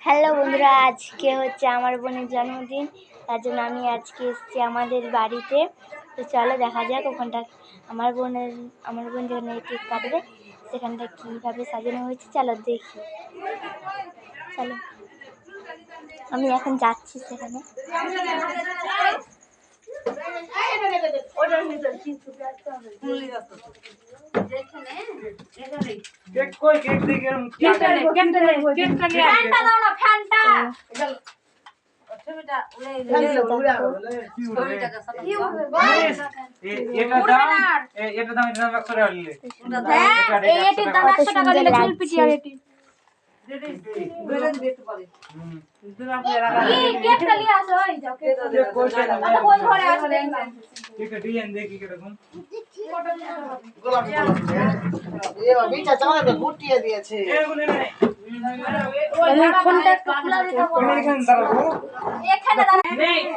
Hello বন্ধুরা, আজকে হচ্ছে আমার বোনের জন্মদিন। তার জন্য আমি আজকে এসেছি আমাদের বাড়িতে। তো চলো দেখা যাক ওখানটা আমার বোন যেখানে কেক কাটবে সেখানটা কীভাবে সাজানো হয়েছে। চলো দেখি, চলো আমি এখন যাচ্ছি সেখানে।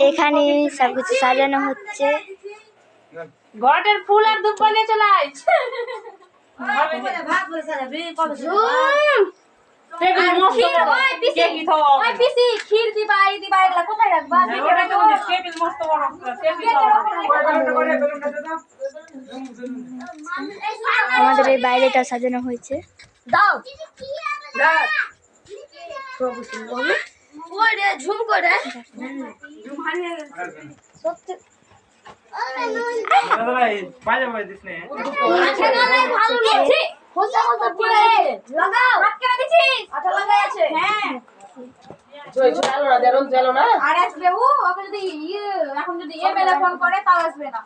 এখানে সবকিছু সাজানো হচ্ছে। ঘটের ফুল আর ধূপ নিয়ে চলে আয়। ক্ষীর দিবা এগুলা কোথায় রাখবা? আমাদের এই বাইরেটা সাজানো হয়েছে। দাও ঝুম করে সত্যি এখন যদি ফোন করে তাও আসবে না।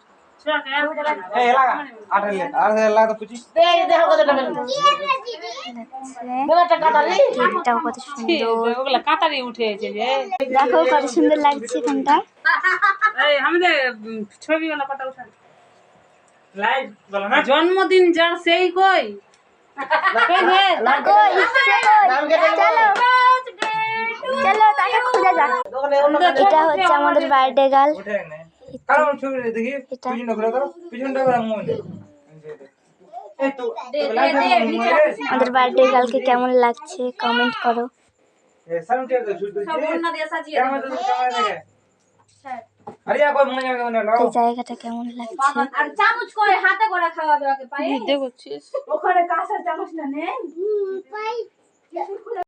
কত সুন্দর কাতারি উঠেছে যে দেখো, কত সুন্দর লাগছে এখানটা। ছবি জন্মদিন যার সেই কই এটা হচ্ছে আমাদের বার্থডে গার্ল। আমাদের বার্থডে গার্লকে কেমন লাগছে কমেন্ট করো। এই জায়গাটা কেমন লাগছে? আর চামচ করে হাতে করে খাওয়াবে ওকে, পায়ে ভিডিও করছিস? ওখানে কাঁসার চামচটা নেই।